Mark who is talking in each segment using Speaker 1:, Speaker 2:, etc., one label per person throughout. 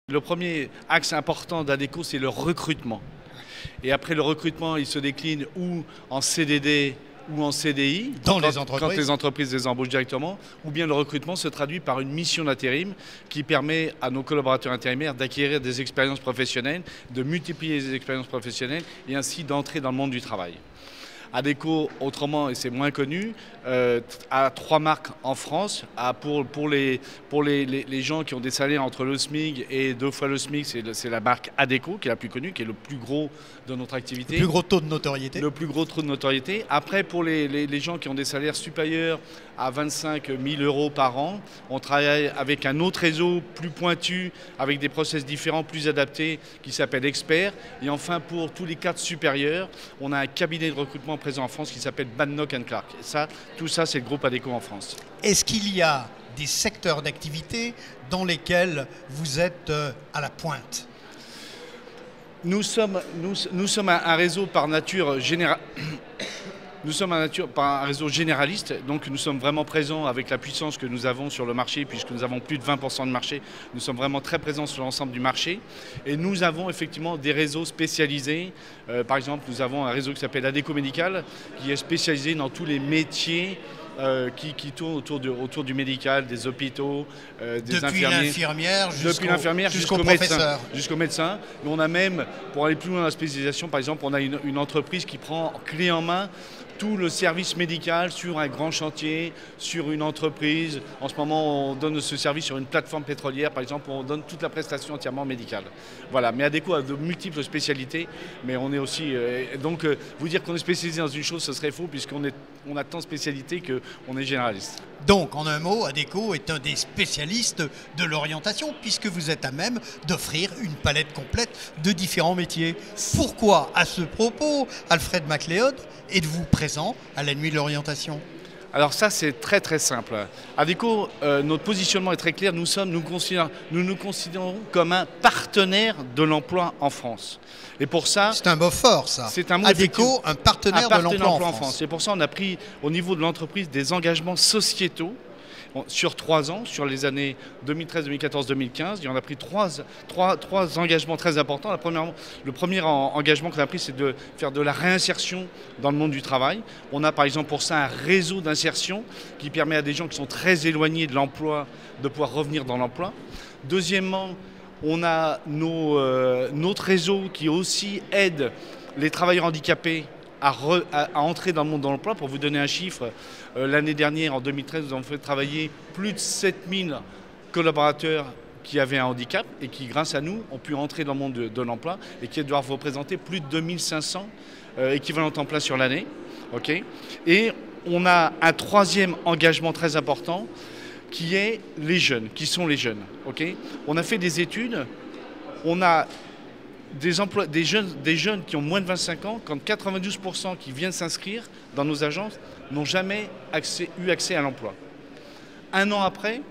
Speaker 1: Le premier axe important d'Adecco, c'est le recrutement. Et après le recrutement, il se décline ou en CDD ou en CDI,
Speaker 2: dans les entreprises.
Speaker 1: Quand les entreprises les embauchent directement, ou bien le recrutement se traduit par une mission d'intérim qui permet à nos collaborateurs intérimaires d'acquérir des expériences professionnelles, de multiplier les expériences professionnelles et ainsi d'entrer dans le monde du travail. Adecco, autrement, et c'est moins connu, a 3 marques en France. Pour les gens qui ont des salaires entre le SMIC et 2 fois le SMIC, c'est la marque Adecco qui est la plus connue, qui est le plus gros de notre activité.
Speaker 2: Le plus gros taux de notoriété.
Speaker 1: Le plus gros taux de notoriété. Après, pour les gens qui ont des salaires supérieurs à 25 000 euros par an, on travaille avec un autre réseau plus pointu, avec des process différents, plus adaptés, qui s'appelle Expert. Et enfin, pour tous les cadres supérieurs, on a un cabinet de recrutement présent en France qui s'appelle Badnock & Clark. Et ça, tout ça, c'est le groupe Adecco en France.
Speaker 2: Est-ce qu'il y a des secteurs d'activité dans lesquels vous êtes à la pointe ?
Speaker 1: Nous sommes un réseau par nature générale. Nous sommes un réseau généraliste, donc nous sommes vraiment présents avec la puissance que nous avons sur le marché, puisque nous avons plus de 20% de marché. Nous sommes vraiment très présents sur l'ensemble du marché. Et nous avons effectivement des réseaux spécialisés. Par exemple, nous avons un réseau qui s'appelle Adecco Médical, qui est spécialisé dans tous les métiers qui tournent autour du médical, des hôpitaux, des infirmiers.
Speaker 2: Depuis l'infirmière jusqu'au professeur.
Speaker 1: Jusqu'au médecin. Mais on a même, pour aller plus loin dans la spécialisation, par exemple, on a une entreprise qui prend clé en main tout le service médical sur un grand chantier, sur une entreprise. En ce moment, on donne ce service sur une plateforme pétrolière, par exemple, où on donne toute la prestation entièrement médicale. Voilà, mais Adecco a de multiples spécialités, mais on est aussi... donc, vous dire qu'on est spécialisé dans une chose, ce serait faux, puisqu'on a tant de spécialités qu'on est généraliste.
Speaker 2: Donc, en un mot, Adecco est un des spécialistes de l'orientation, puisque vous êtes à même d'offrir une palette complète de différents métiers. Pourquoi, à ce propos, Alfred MacLeod, êtes-vous présent à la nuit de l'orientation ?
Speaker 1: Alors ça, c'est très très simple. Adecco, notre positionnement est très clair. Nous nous considérons comme un partenaire de l'emploi en France. Et pour ça...
Speaker 2: C'est un mot fort, ça.
Speaker 1: C'est un mot
Speaker 2: Adecco, un partenaire de l'emploi en France.
Speaker 1: Et pour ça, on a pris au niveau de l'entreprise des engagements sociétaux sur 3 ans, sur les années 2013, 2014, 2015. Et on a pris trois engagements très importants. Le premier engagement qu'on a pris, c'est de faire de la réinsertion dans le monde du travail. On a par exemple pour ça un réseau d'insertion qui permet à des gens qui sont très éloignés de l'emploi de pouvoir revenir dans l'emploi. Deuxièmement, on a notre réseau qui aussi aide les travailleurs handicapés à entrer dans le monde de l'emploi. Pour vous donner un chiffre, l'année dernière, en 2013, nous avons fait travailler plus de 7000 collaborateurs qui avaient un handicap et qui, grâce à nous, ont pu entrer dans le monde de l'emploi et qui doivent représenter plus de 2500 équivalents temps plein sur l'année. Okay. Et on a un 3e engagement très important qui est les jeunes, qui sont les jeunes. Okay. On a fait des études, on a des jeunes qui ont moins de 25 ans, quand 92% qui viennent s'inscrire dans nos agences n'ont jamais eu accès à l'emploi. 1 an après,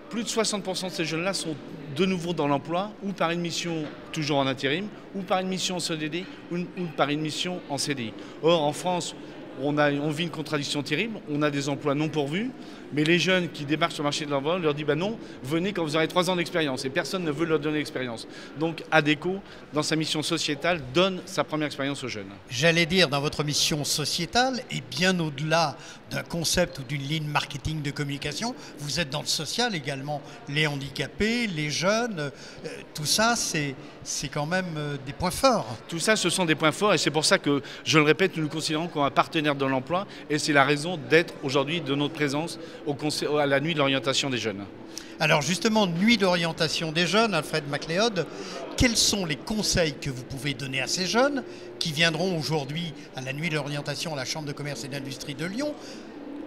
Speaker 1: plus de 60% de ces jeunes-là sont de nouveau dans l'emploi, ou par une mission toujours en intérim, ou par une mission en CDD, ou par une mission en CDI. Or, en France, on vit une contradiction terrible, on a des emplois non pourvus, mais les jeunes qui débarquent sur le marché de l'emploi, on leur dit non, venez quand vous aurez 3 ans d'expérience, et personne ne veut leur donner l'expérience. Donc Adecco, dans sa mission sociétale, donne sa première expérience aux jeunes.
Speaker 2: J'allais dire, dans votre mission sociétale, et bien au-delà d'un concept ou d'une ligne marketing de communication, vous êtes dans le social également. Les handicapés, les jeunes, tout ça, c'est quand même des points forts.
Speaker 1: Tout ça, ce sont des points forts, et c'est pour ça que, je le répète, nous nous considérons comme un partenaire de l'emploi, et c'est la raison d'être aujourd'hui de notre présence à la nuit de l'orientation des jeunes.
Speaker 2: Alors justement, nuit d'orientation des jeunes, Alfred MacLeod, quels sont les conseils que vous pouvez donner à ces jeunes qui viendront aujourd'hui à la nuit de l'orientation à la Chambre de commerce et d'industrie de Lyon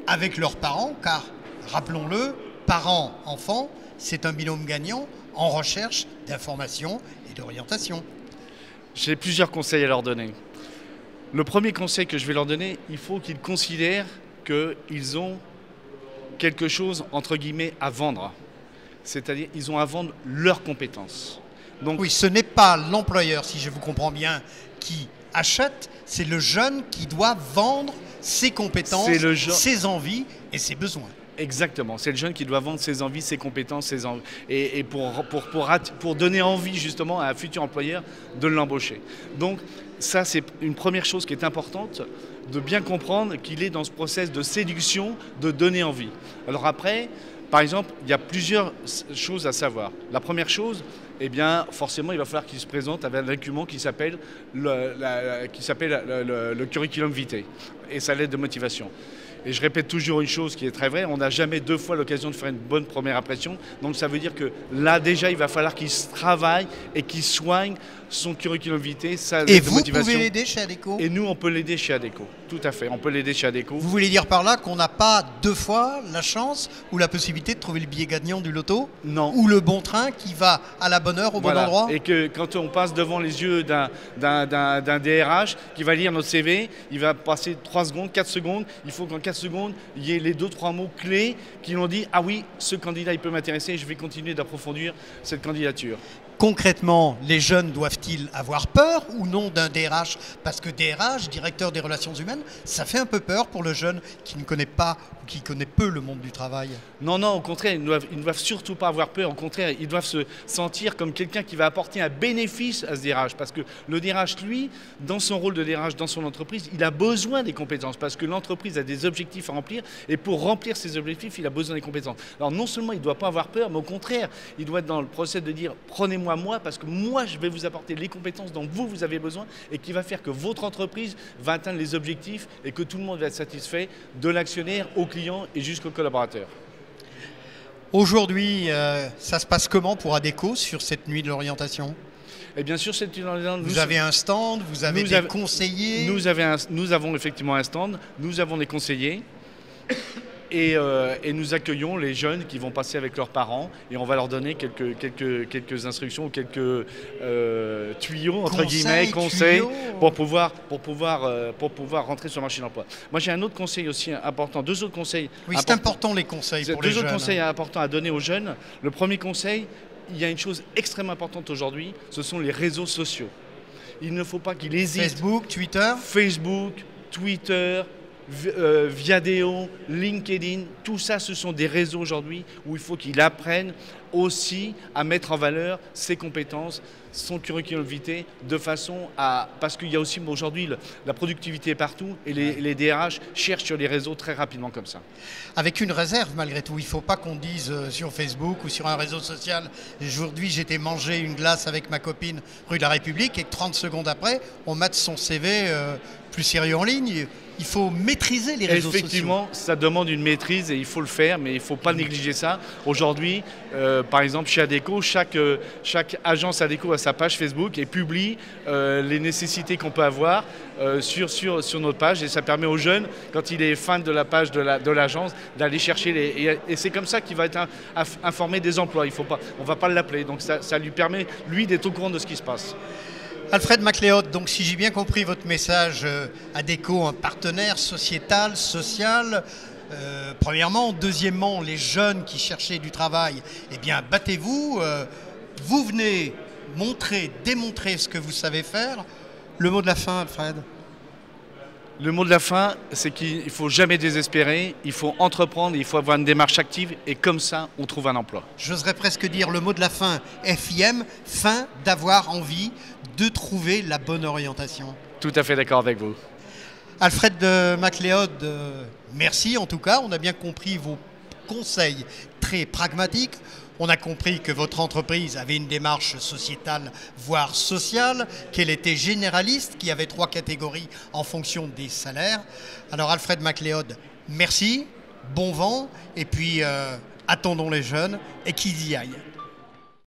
Speaker 2: avec leurs parents, car rappelons-le, parents-enfants, c'est un binôme gagnant en recherche d'information et d'orientation.
Speaker 1: J'ai plusieurs conseils à leur donner. Le premier conseil que je vais leur donner, il faut qu'ils considèrent qu'ils ont quelque chose, entre guillemets, à vendre. C'est-à-dire qu'ils ont à vendre leurs compétences.
Speaker 2: Donc, oui, ce n'est pas l'employeur, si je vous comprends bien, qui achète, c'est le jeune qui doit vendre ses compétences, ses envies et ses besoins.
Speaker 1: Exactement, c'est le jeune qui doit vendre ses envies, ses compétences, et pour donner envie justement à un futur employeur de l'embaucher. Donc ça, c'est une première chose qui est importante, de bien comprendre qu'il est dans ce process de séduction, de donner envie. Alors après, par exemple, il y a plusieurs choses à savoir. La première chose, eh bien, forcément, il va falloir qu'il se présente avec un document qui s'appelle le curriculum vitae et sa lettre de motivation. Et je répète toujours une chose qui est très vraie, on n'a jamais deux fois l'occasion de faire une bonne première impression. Donc ça veut dire que là déjà, il va falloir qu'il se travaille et qu'il soigne son curriculum vitae, sa lettre de motivation.
Speaker 2: Et vous pouvez l'aider chez Adecco?
Speaker 1: Et nous, on peut l'aider chez Adecco. Tout à fait, on peut l'aider chez Adecco.
Speaker 2: Vous voulez dire par là qu'on n'a pas deux fois la chance ou la possibilité de trouver le billet gagnant du loto?
Speaker 1: Non.
Speaker 2: Ou le bon train qui va à la bonne heure, au bon endroit?
Speaker 1: Et que quand on passe devant les yeux d'un DRH qui va lire notre CV, il va passer 3 secondes, 4 secondes. Il faut qu'en 4 secondes, il y ait les 2-3 mots clés qui l'ont dit « Ah oui, ce candidat, il peut m'intéresser, je vais continuer d'approfondir cette candidature ».
Speaker 2: Concrètement, les jeunes doivent-ils avoir peur ou non d'un DRH? Parce que DRH, directeur des relations humaines, ça fait un peu peur pour le jeune qui ne connaît pas ou qui connaît peu le monde du travail.
Speaker 1: Non, non, au contraire, ils ne doivent surtout pas avoir peur. Au contraire, ils doivent se sentir comme quelqu'un qui va apporter un bénéfice à ce DRH. Parce que le DRH, lui, dans son rôle de DRH, dans son entreprise, il a besoin des compétences. Parce que l'entreprise a des objectifs à remplir. Et pour remplir ces objectifs, il a besoin des compétences. Alors non seulement il ne doit pas avoir peur, mais au contraire, il doit être dans le process de dire « Prenez-moi moi, parce que moi, je vais vous apporter les compétences dont vous avez besoin et qui va faire que votre entreprise va atteindre les objectifs et que tout le monde va être satisfait, de l'actionnaire au client et jusqu'au collaborateur. »
Speaker 2: Aujourd'hui, ça se passe comment pour Adecco sur cette nuit de l'orientation?
Speaker 1: Et bien sûr,
Speaker 2: vous avez un stand, vous avez des conseillers?
Speaker 1: Nous avons effectivement un stand, nous avons des conseillers. Et nous accueillons les jeunes qui vont passer avec leurs parents et on va leur donner quelques instructions ou quelques tuyaux, entre guillemets, conseils pour pouvoir rentrer sur le marché de l'emploi. Moi, j'ai un autre conseil aussi important, deux autres conseils.
Speaker 2: Oui, c'est important les conseils pour les jeunes.
Speaker 1: Deux autres conseils importants à donner aux jeunes. Le premier conseil, il y a une chose extrêmement importante aujourd'hui, ce sont les réseaux sociaux. Il ne faut pas qu'il hésite.
Speaker 2: Facebook,
Speaker 1: Twitter, Viadeo, LinkedIn, tout ça, ce sont des réseaux aujourd'hui où il faut qu'il apprenne aussi à mettre en valeur ses compétences, son curriculum vitae, de façon à... Parce qu'il y a aussi aujourd'hui la productivité est partout et les DRH cherchent sur les réseaux très rapidement comme ça. Avec
Speaker 2: une réserve malgré tout, il ne faut pas qu'on dise sur Facebook ou sur un réseau social « Aujourd'hui, j'étais manger une glace avec ma copine rue de la République » et que 30 secondes après, on mate son CV plus sérieux en ligne. Il faut maîtriser les réseaux sociaux.
Speaker 1: Effectivement, ça demande une maîtrise et il faut le faire, mais il ne faut pas négliger ça. Aujourd'hui, par exemple, chez Adecco, chaque agence Adecco a sa page Facebook et publie les nécessités qu'on peut avoir sur notre page. Et ça permet aux jeunes, quand il est fan de la page de l'agence, d'aller chercher et c'est comme ça qu'il va être informé des emplois. On ne va pas l'appeler. Donc ça lui permet, lui, d'être au courant de ce qui se passe.
Speaker 2: Alfred MacLeod, donc si j'ai bien compris votre message, Adecco, un partenaire sociétal, social, premièrement. Deuxièmement, les jeunes qui cherchaient du travail, eh bien battez-vous, vous venez démontrer ce que vous savez faire. Le mot de la fin, Alfred?
Speaker 1: Le mot de la fin, c'est qu'il ne faut jamais désespérer, il faut entreprendre, il faut avoir une démarche active et comme ça, on trouve un emploi.
Speaker 2: J'oserais presque dire le mot de la fin, FIM, fin d'avoir envie de trouver la bonne orientation.
Speaker 1: Tout à fait d'accord avec vous.
Speaker 2: Alfred MacLeod, merci en tout cas, on a bien compris vos conseils très pragmatiques. On a compris que votre entreprise avait une démarche sociétale, voire sociale, qu'elle était généraliste, qu'il y avait 3 catégories en fonction des salaires. Alors Alfred MacLeod, merci, bon vent, et puis attendons les jeunes et qu'ils y aillent.